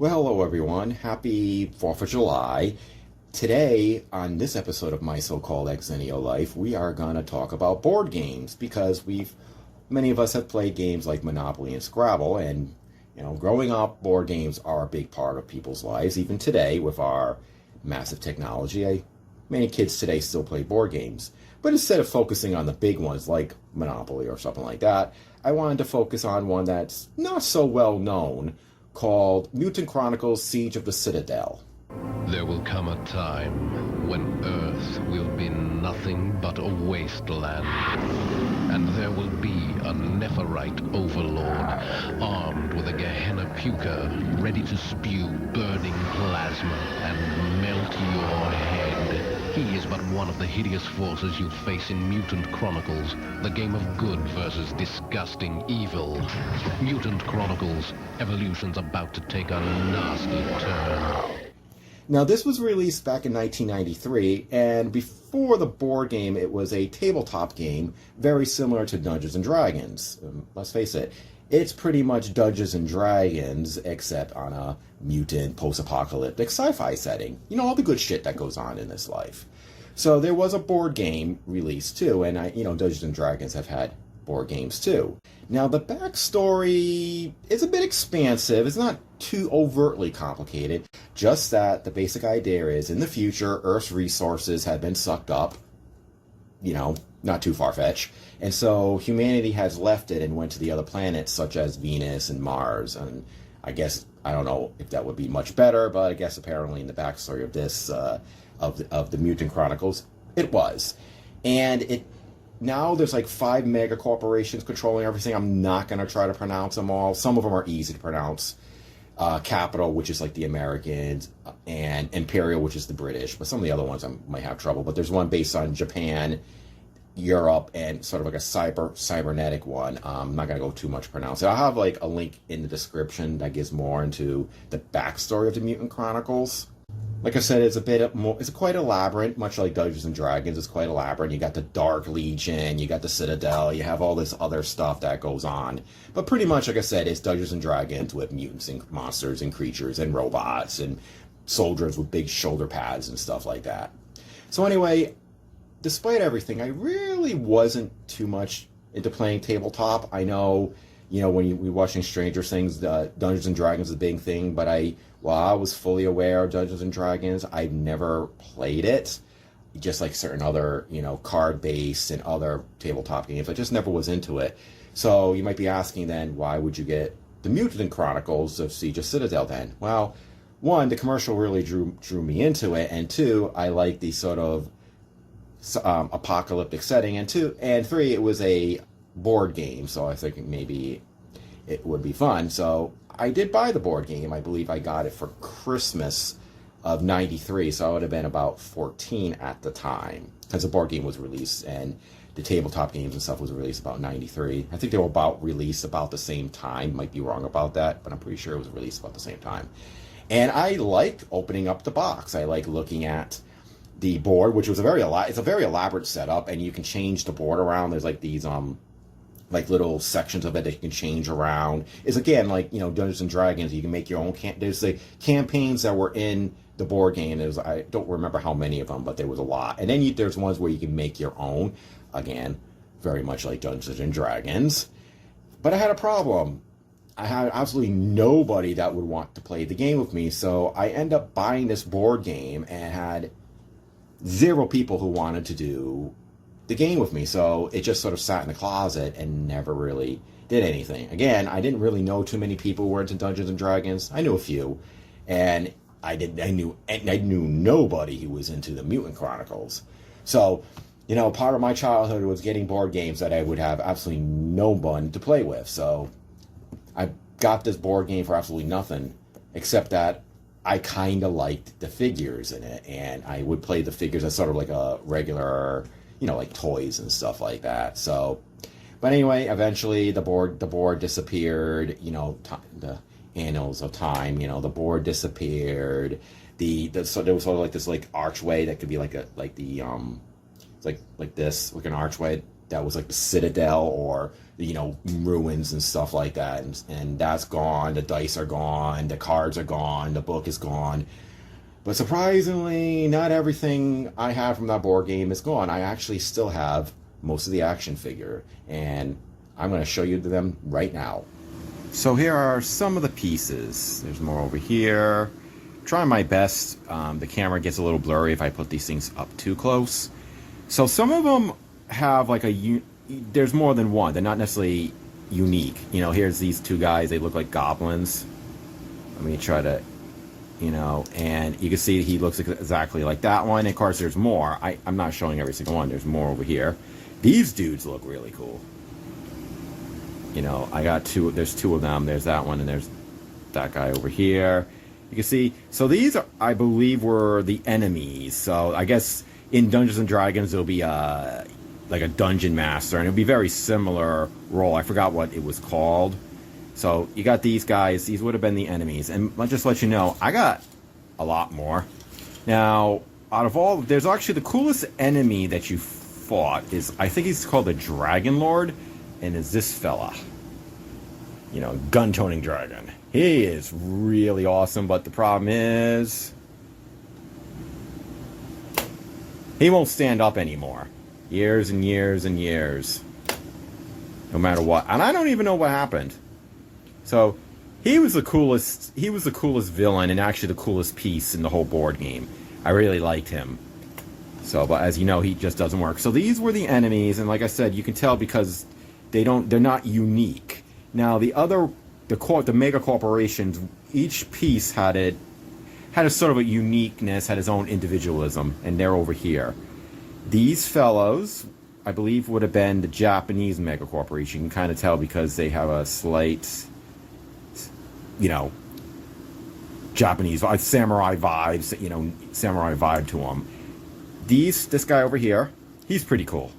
Well, hello everyone. Happy 4th of July. Today, on this episode of My So-Called Xennial Life, we are going to talk about board games because many of us have played games like Monopoly and Scrabble, and growing up, board games are a big part of people's lives. Even today, with our massive technology, many kids today still play board games. But instead of focusing on the big ones like Monopoly or something like that, I wanted to focus on one that's not so well known, called Mutant Chronicles: Siege of the Citadel. There will come a time when Earth will be nothing but a wasteland, and there will be a Nephirite overlord armed with a Gehenna puker ready to spew burning plasma and melt your head. He is but one of the hideous forces you face in Mutant Chronicles, the game of good versus disgusting evil. Mutant Chronicles, evolution's about to take a nasty turn. Now, this was released back in 1993, and before the board game, it was a tabletop game very similar to Dungeons & Dragons. Let's face it, it's pretty much Dungeons & Dragons, except on a mutant, post-apocalyptic sci-fi setting. All the good shit that goes on in this life. So there was a board game released too, and Dungeons & Dragons have had board games too. Now, the backstory is a bit expansive. It's not too overtly complicated. Just that the basic idea is, in the future, Earth's resources have been sucked up. Not too far-fetched. And so humanity has left it and went to the other planets, such as Venus and Mars. And I guess, I don't know if that would be much better, but I guess apparently in the backstory of this, of the Mutant Chronicles, it was. And now there's like 5 mega corporations controlling everything. I'm not going to try to pronounce them all. Some of them are easy to pronounce. Capital, which is like the Americans, and Imperial, which is the British. But some of the other ones I might have trouble. But there's one based on Japan, Europe, and sort of like a cybernetic one. I'm not going to go too much pronounce it. I'll have like a link in the description that gives more into the backstory of the Mutant Chronicles. Like I said, it's a bit more, it's quite elaborate, much like Dungeons & Dragons. It's quite elaborate. You got the Dark Legion, you got the Citadel, you have all this other stuff that goes on. But pretty much, like I said, it's Dungeons & Dragons with mutants and monsters and creatures and robots and soldiers with big shoulder pads and stuff like that. So anyway, despite everything, I really wasn't too much into playing tabletop. I know, when we're watching Stranger Things, Dungeons & Dragons is a big thing, but while I was fully aware of Dungeons & Dragons, I've never played it. Just like certain other, card-based and other tabletop games. I just never was into it. So you might be asking then, why would you get the Mutant Chronicles of Siege of Citadel then? Well, one, the commercial really drew me into it, and two, I like the sort of apocalyptic setting, and three, it was a board game, so I think maybe it would be fun. So I did buy the board game. I believe I got it for Christmas of '93, so I would have been about 14 at the time, because the board game was released, and the tabletop games and stuff was released about '93. I think they were released about the same time. Might be wrong about that, but I'm pretty sure it was released about the same time. And I liked opening up the box. I like looking at the board, which was it's a very elaborate setup, and you can change the board around. There's like these like little sections of it that you can change around. It's again like Dungeons and Dragons. You can make your own. There's the campaigns that were in the board game. I don't remember how many of them, but there was a lot. And then there's ones where you can make your own. Again, very much like Dungeons and Dragons. But I had a problem. I had absolutely nobody that would want to play the game with me. So I end up buying this board game and had 0 people who wanted to do the game with me. So it just sort of sat in the closet and never really did anything. Again, I didn't really know too many people who were into Dungeons and Dragons. I knew a few, and I knew nobody who was into the Mutant Chronicles. So, part of my childhood was getting board games that I would have absolutely no one to play with. So I got this board game for absolutely nothing, except that I kind of liked the figures in it, and I would play the figures as sort of like a regular, like toys and stuff like that. So, but anyway, eventually the board disappeared. The annals of time. The board disappeared. So there was sort of like this like archway that could be like it's like this, like an archway that was like the Citadel or, you know, ruins and stuff like that. And that's gone. The dice are gone. The cards are gone. The book is gone. But surprisingly, not everything I have from that board game is gone. I actually still have most of the action figure. And I'm going to show you them right now. So here are some of the pieces. There's more over here. Trying my best. The camera gets a little blurry if I put these things up too close. So some of them have like there's more than one. They're not necessarily unique. You know, here's these two guys. They look like goblins. Let me try to, you know, and you can see he looks exactly like that one. And of course, there's more. I'm not showing every single one. There's more over here. These dudes look really cool. You know, I got two. There's two of them. There's that one, and there's that guy over here. You can see. So these are, I believe, were the enemies. So I guess in Dungeons and Dragons, there'll be like a dungeon master, and it'll be very similar role. I forgot what it was called. So you got these guys. These would have been the enemies. And I'll just let you know, I got a lot more. Now, out of all, there's actually the coolest enemy that you fought is, I think he's called the Dragon Lord, and is this fella. You know, gun-toting dragon. He is really awesome, but the problem is he won't stand up anymore. Years and years and years. No matter what. And I don't even know what happened. So, he was the coolest villain and actually the coolest piece in the whole board game. I really liked him. So, but as you know, he just doesn't work. So these were the enemies, and like I said, you can tell because they're not unique. Now the mega corporations, each piece had a sort of a uniqueness, had its own individualism, and they're over here. These fellows, I believe, would have been the Japanese mega corporation. You can kind of tell because they have a slight, you know, Japanese samurai vibes, you know, samurai vibe to them. This guy over here, he's pretty cool.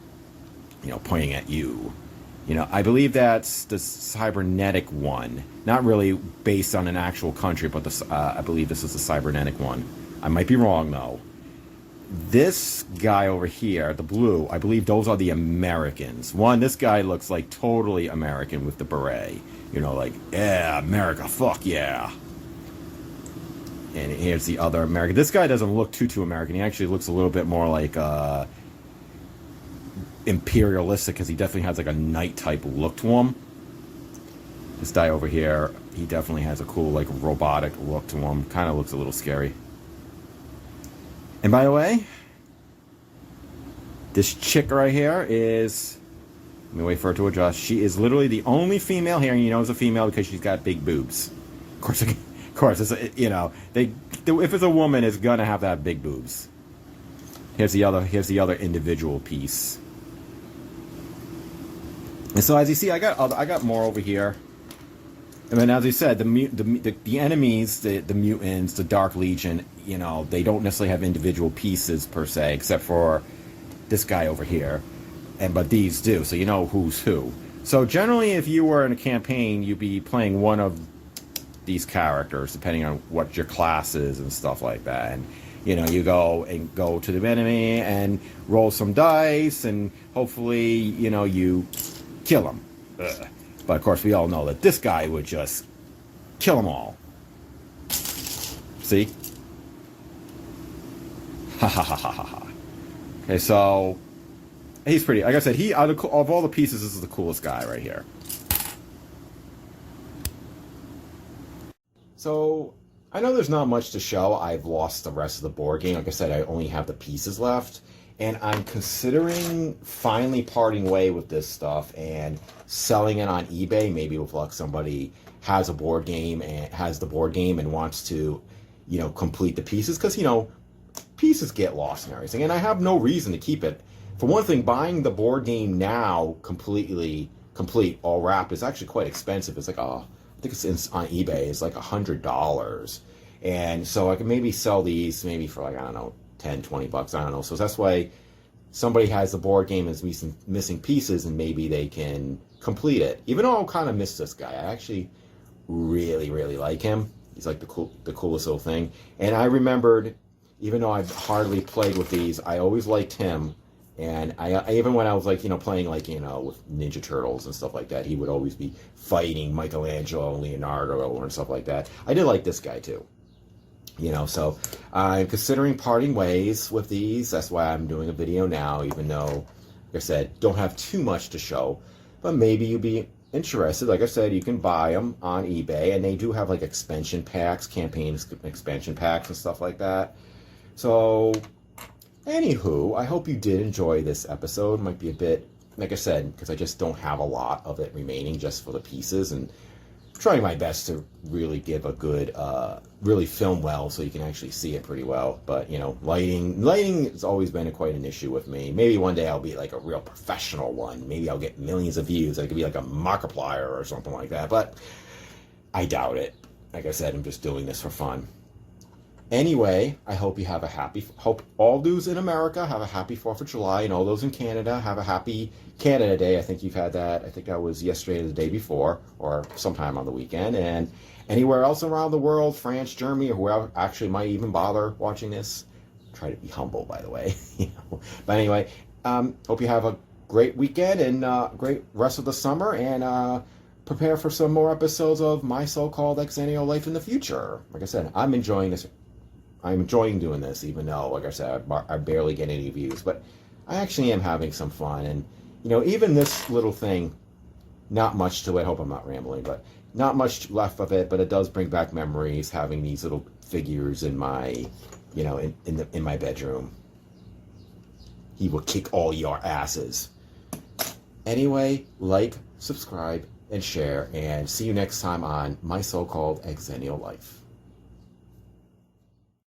You know, pointing at you. You know, I believe that's the cybernetic one. Not really based on an actual country, but I believe this is the cybernetic one. I might be wrong, though. This guy over here, the blue, I believe those are the Americans. This guy looks like totally American with the beret. You know, like, yeah, America, fuck yeah. And here's the other American. This guy doesn't look too American. He actually looks a little bit more like imperialistic, because he definitely has like a knight type look to him. This guy over here, he definitely has a cool like robotic look to him. Kind of looks a little scary. And by the way, this chick right here is, let me wait for her to adjust. She is literally the only female here, and you know it's a female because she's got big boobs. Of course, it's a, you know, if it's a woman, it's gonna have to have big boobs. Here's the other individual piece. And so as you see, I got more over here. And then, as I said, the enemies, the mutants, the Dark Legion, you know, they don't necessarily have individual pieces per se, except for this guy over here. But these do, so you know who's who. So generally, if you were in a campaign, you'd be playing one of these characters, depending on what your class is and stuff like that. And you know, you go to the enemy and roll some dice, and hopefully, you know, you kill him. Ugh. But of course, we all know that this guy would just kill them all. See? Ha ha ha ha ha. Okay, so he's pretty. Like I said, of all the pieces, this is the coolest guy right here. So I know there's not much to show. I've lost the rest of the board game. Like I said, I only have the pieces left. And I'm considering finally parting way with this stuff and selling it on eBay. Maybe if like somebody has a board game and has the board game and wants to, you know, complete the pieces. Because, you know, pieces get lost and everything. And I have no reason to keep it. For one thing, buying the board game now completely complete, all wrapped, is actually quite expensive. It's like, I think it's on eBay. It's like $100. And so I could maybe sell these maybe for like, I don't know, 10, 20 bucks, I don't know. So that's why somebody has the board game as missing pieces, and maybe they can complete it. Even though I kind of miss this guy, I actually really, really like him. He's like the coolest little thing. And I remembered, even though I've hardly played with these, I always liked him And I even when I was like, playing like, with Ninja Turtles and stuff like that, he would always be fighting Michelangelo and Leonardo and stuff like that. I did like this guy too. So I'm considering parting ways with these. That's why I'm doing a video now, even though, like I said, don't have too much to show. But maybe you'd be interested. Like I said, you can buy them on eBay, and they do have like expansion packs, campaign expansion packs and stuff like that. So, anywho, I hope you did enjoy this episode. Might be a bit, like I said, because I just don't have a lot of it remaining just for the pieces, and trying my best to really give a good, really film well so you can actually see it pretty well. But, lighting has always been quite an issue with me. Maybe one day I'll be like a real professional one. Maybe I'll get millions of views. I could be like a Markiplier or something like that. But I doubt it. Like I said, I'm just doing this for fun. Anyway, I hope you have hope all those in America have a happy 4th of July, and all those in Canada have a happy Canada Day. I think you've had that. I think that was yesterday or the day before, or sometime on the weekend. And anywhere else around the world, France, Germany, or whoever actually might even bother watching this. Try to be humble, by the way. But anyway, hope you have a great weekend and great rest of the summer, and prepare for some more episodes of my so-called Xennial life in the future. Like I said, I'm enjoying this. I'm enjoying doing this, even though, like I said, I barely get any views. But I actually am having some fun. And, even this little thing, not much to it. I hope I'm not rambling, but not much left of it. But it does bring back memories, having these little figures in my, in my bedroom. He will kick all your asses. Anyway, like, subscribe, and share. And see you next time on my so-called Xennial life.